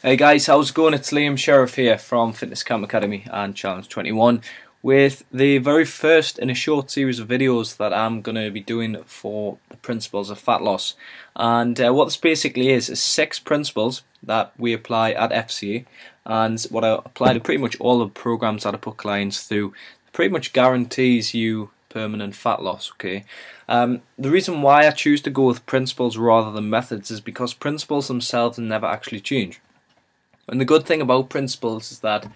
Hey guys, how's it going? It's Liam Sheriff here from Fitness Camp Academy and Challenge 21 with the very first in a short series of videos that I'm going to be doing for the principles of fat loss. And what this basically is 6 principles that we apply at FCA, and what I apply to pretty much all the programs that I put clients through pretty much guarantees you permanent fat loss. Okay, the reason why I choose to go with principles rather than methods is because principles themselves never actually change. And the good thing about principles is that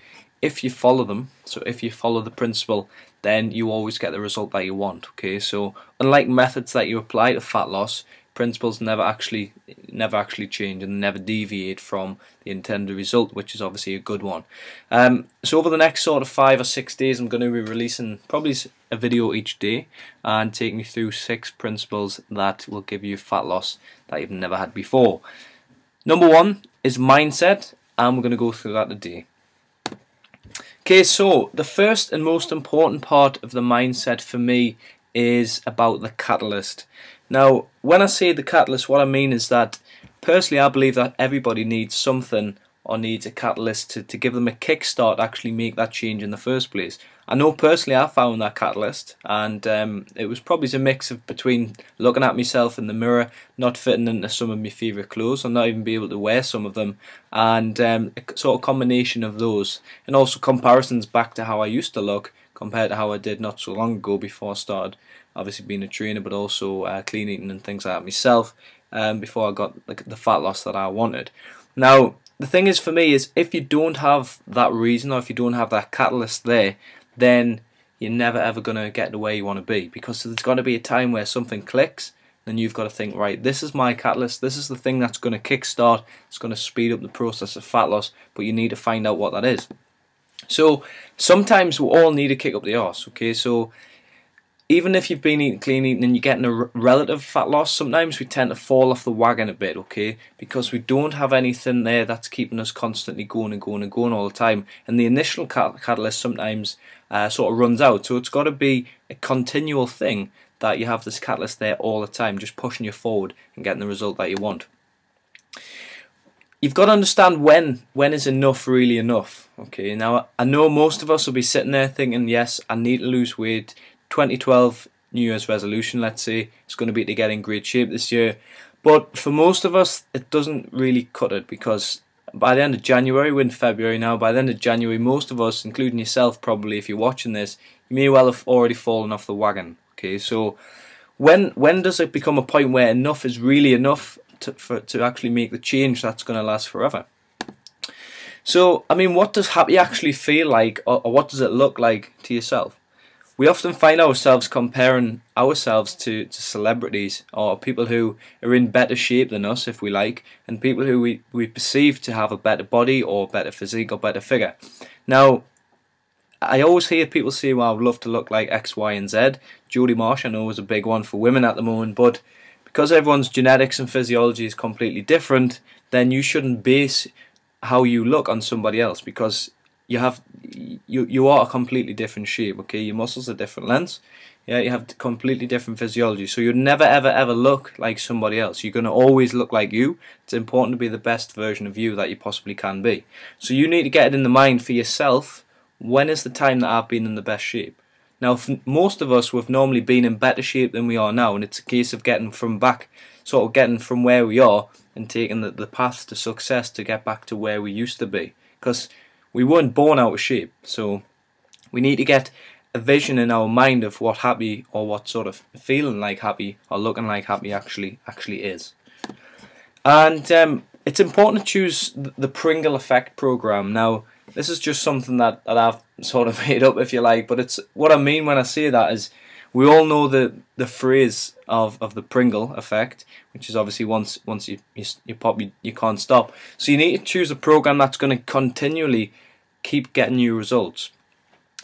if you follow them, so if you follow the principle, then you always get the result that you want. Okay, so unlike methods that you apply to fat loss, principles never actually change and never deviate from the intended result, which is obviously a good one. So over the next sort of 5 or 6 days, I'm going to be releasing probably a video each day and taking you through 6 principles that will give you fat loss that you've never had before. Number 1 is mindset, and we're going to go through that today. Okay, so the first and most important part of the mindset for me is about the catalyst. Now, when I say the catalyst, what I mean is that personally I believe that everybody needs something or needs a catalyst to give them a kickstart to actually make that change in the first place. I know personally I found that catalyst, and it was probably a mix of between looking at myself in the mirror, not fitting into some of my favourite clothes, or not even be able to wear some of them, and a sort of combination of those, and also comparisons back to how I used to look compared to how I did not so long ago before I started obviously being a trainer, but also clean eating and things like that myself, before I got the fat loss that I wanted. Now, the thing is for me is if you don't have that reason, or if you don't have that catalyst there, then you're never ever going to get to where you want to be, because there's got to be a time where something clicks, then you've got to think, right, this is my catalyst, this is the thing that's going to kickstart, it's going to speed up the process of fat loss, but you need to find out what that is. So sometimes we all need a kick up the arse, okay? So even if you've been eating clean eating and you're getting a relative fat loss, sometimes we tend to fall off the wagon a bit, okay? Because we don't have anything there that's keeping us constantly going and going and going all the time. And the initial catalyst sometimes sort of runs out. So it's got to be a continual thing that you have this catalyst there all the time, just pushing you forward and getting the result that you want. You've got to understand when is enough really enough, okay? Now, I know most of us will be sitting there thinking, yes, I need to lose weight. 2012 New Year's resolution, let's say, it's going to be to get in great shape this year. But for most of us, it doesn't really cut it, because by the end of January, we're in February now, by the end of January, most of us, including yourself probably, if you're watching this, you may well have already fallen off the wagon. Okay, so when does it become a point where enough is really enough to actually make the change that's going to last forever? So, I mean, what does happy actually feel like, or what does it look like to yourself? We often find ourselves comparing ourselves to celebrities, or people who are in better shape than us, if we like, and people who we perceive to have a better body or better physique or better figure. Now, I always hear people say, well, I'd love to look like X, Y and Z. Jodie Marsh, I know, is a big one for women at the moment, but because everyone's genetics and physiology is completely different, then you shouldn't base how you look on somebody else, because you are a completely different shape, okay? Your muscles are different lengths, yeah, you have completely different physiology, so you'd never ever look like somebody else. You're going to always look like you. It's important to be the best version of you that you possibly can be. So you need to get it in the mind for yourself, when is the time that I've been in the best shape? Now, for most of us, we've normally been in better shape than we are now, and it's a case of getting from where we are and taking the path to success to get back to where we used to be, because we weren't born out of shape. So we need to get a vision in our mind of what happy, or what sort of feeling like happy or looking like happy actually is. And it's important to choose the Pringle Effect program. Now, this is just something that I've sort of made up, if you like, but it's what I mean when I say that is, we all know the phrase of the Pringle effect, which is obviously once you pop, you can't stop. So you need to choose a program that's going to continually keep getting you results.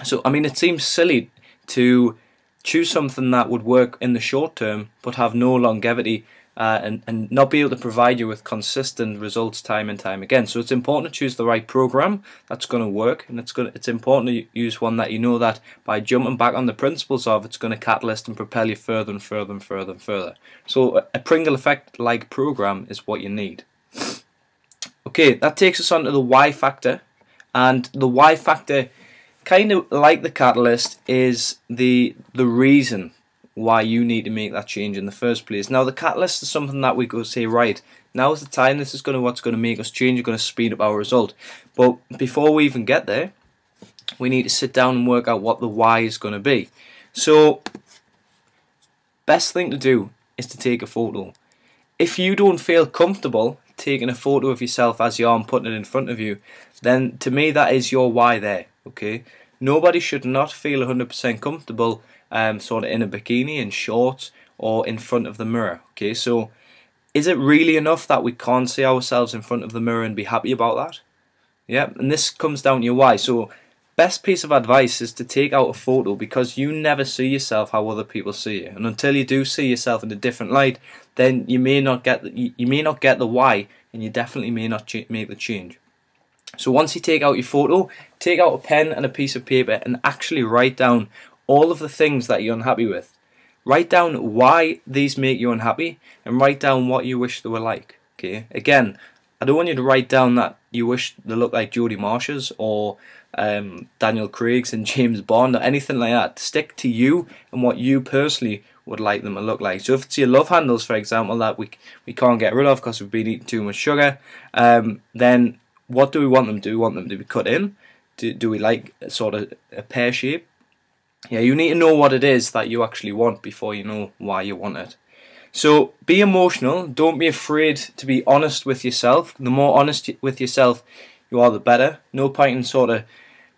So I mean, it seems silly to choose something that would work in the short term but have no longevity, and not be able to provide you with consistent results time and time again. So it's important to choose the right program that's going to work, and it's important to use one that you know that by jumping back on the principles of, it's going to catalyst and propel you further and further and further and further. So a Pringle Effect like program is what you need. Okay, that takes us on to the why factor, and the why factor, kind of like the catalyst, is the reason why you need to make that change in the first place. Now, the catalyst is something that we go say, right, now is the time, this is what's going to make us change, it's going to speed up our result. But before we even get there, we need to sit down and work out what the why is going to be. So, best thing to do is to take a photo. If you don't feel comfortable taking a photo of yourself as you are and putting it in front of you, then to me that is your why there, okay? Nobody should not feel 100% comfortable sort of in a bikini, in shorts, or in front of the mirror, okay? So is it really enough that we can't see ourselves in front of the mirror and be happy about that? Yeah, and this comes down to your why. So best piece of advice is to take out a photo, because you never see yourself how other people see you, and until you do see yourself in a different light, then you may not get the why, and you definitely may not make the change. So once you take out your photo, take out a pen and a piece of paper and actually write down all of the things that you're unhappy with. Write down why these make you unhappy, and write down what you wish they were like. Okay, again, I don't want you to write down that you wish they looked like Jodie Marsh's or Daniel Craig's and James Bond or anything like that. Stick to you and what you personally would like them to look like. So if it's your love handles, for example, that we can't get rid of because we've been eating too much sugar, then what do we want them to do? Do we want them to be cut in? Do we like sort of a pear shape? Yeah, you need to know what it is that you actually want before you know why you want it. So be emotional. Don't be afraid to be honest with yourself. The more honest with yourself you are, the better. No point in sort of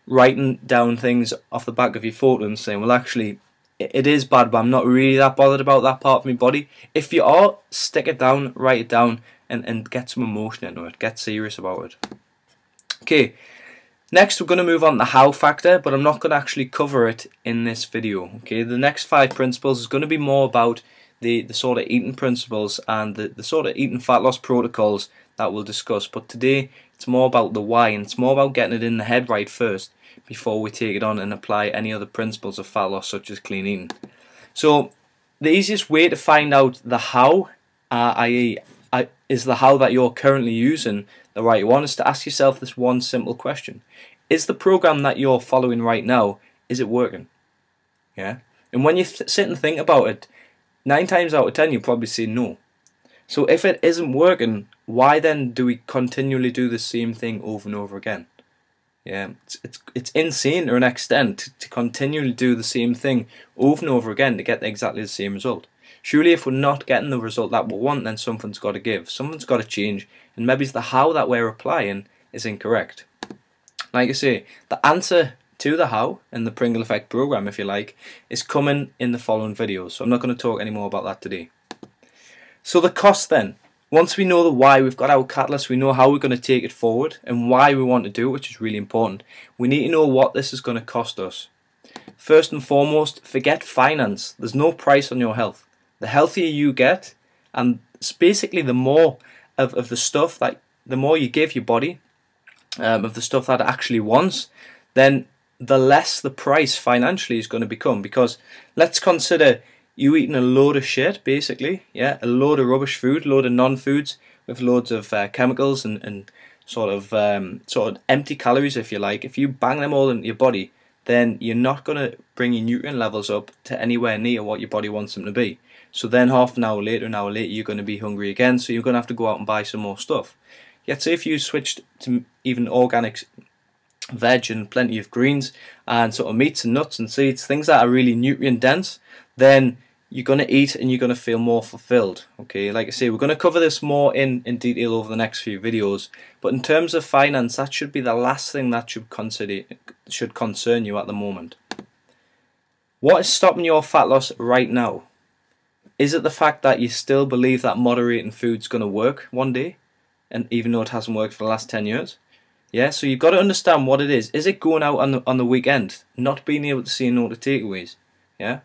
writing down things off the back of your photo and saying, well, actually, it is bad, but I'm not really that bothered about that part of my body. If you are, stick it down, write it down, and get some emotion into it. Get serious about it. Okay, next we're going to move on to the how factor, but I'm not going to actually cover it in this video. Okay, the next 5 principles is going to be more about the sort of eating principles and the sort of eating fat loss protocols that we'll discuss. But today it's more about the why, and it's more about getting it in the head right first before we take it on and apply any other principles of fat loss, such as clean eating. So the easiest way to find out the how, i.e. is the how that you're currently using the right one, is to ask yourself this one simple question. Is the program that you're following right now, is it working? Yeah. And when you sit and think about it, 9 times out of 10 you'll probably say no. So if it isn't working, why then do we continually do the same thing over and over again? Yeah, it's insane to an extent to continually do the same thing over and over again to get exactly the same result. Surely if we're not getting the result that we want, then something's got to give, something's got to change, and maybe it's the how that we're applying is incorrect. Like I say, the answer to the how and the Pringle Effect program, if you like, is coming in the following videos, so I'm not going to talk any more about that today. So the cost then. Once we know the why, we've got our catalyst, we know how we're going to take it forward and why we want to do it, which is really important. We need to know what this is going to cost us. First and foremost, forget finance. There's no price on your health. The healthier you get, and basically the more of the stuff that, the more you give your body of the stuff that it actually wants, then the less the price financially is going to become. Because let's consider you eating a load of shit, basically, yeah, a load of rubbish food, load of non-foods with loads of chemicals and sort of empty calories, if you like. If you bang them all into your body, then you're not going to bring your nutrient levels up to anywhere near what your body wants them to be. So then half an hour later, you're going to be hungry again, so you're going to have to go out and buy some more stuff. Yet say if you switched to even organic veg and plenty of greens and sort of meats and nuts and seeds, things that are really nutrient dense, then you're going to eat and you're going to feel more fulfilled. Okay, like I say, we're going to cover this more in detail over the next few videos, but in terms of finance, that should be the last thing that should concern you at the moment. What is stopping your fat loss right now? Is it the fact that you still believe that moderating food's going to work one day, and even though it hasn't worked for the last 10 years? Yeah, so you've got to understand what it is. Is it going out on the weekend, not being able to say no to takeaways? Yeah.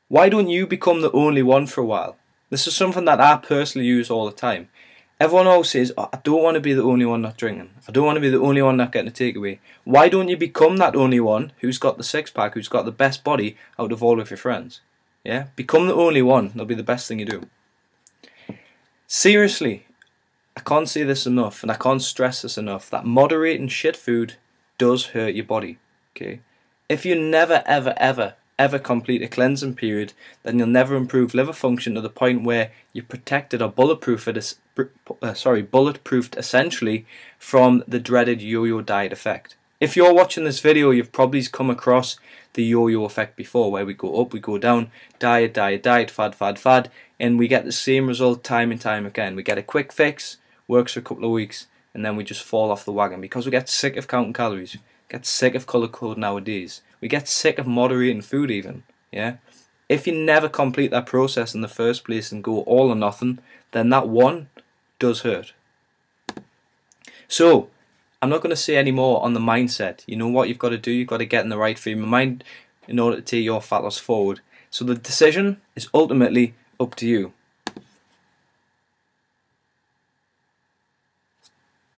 Why don't you become the only one for a while? This is something that I personally use all the time. Everyone always says, oh, I don't want to be the only one not drinking. I don't want to be the only one not getting a takeaway. Why don't you become that only one who's got the six-pack, who's got the best body out of all of your friends? Yeah, become the only one. That'll be the best thing you do. Seriously, I can't say this enough, and I can't stress this enough, that moderating shit food does hurt your body. Okay, if you never ever complete a cleansing period, then you'll never improve liver function to the point where you're protected or bulletproofed essentially from the dreaded yo-yo diet effect. If you're watching this video, you've probably come across the yo-yo effect before, where we go up, we go down, diet, fad, and we get the same result time and time again. We get a quick fix, works for a couple of weeks, and then we just fall off the wagon because we get sick of counting calories, get sick of colour code nowadays, we get sick of moderating food even. Yeah, if you never complete that process in the first place and go all or nothing, then that one does hurt. So I'm not going to say any more on the mindset. You know what you've got to do? You've got to get in the right frame of mind in order to take your fat loss forward. So the decision is ultimately up to you.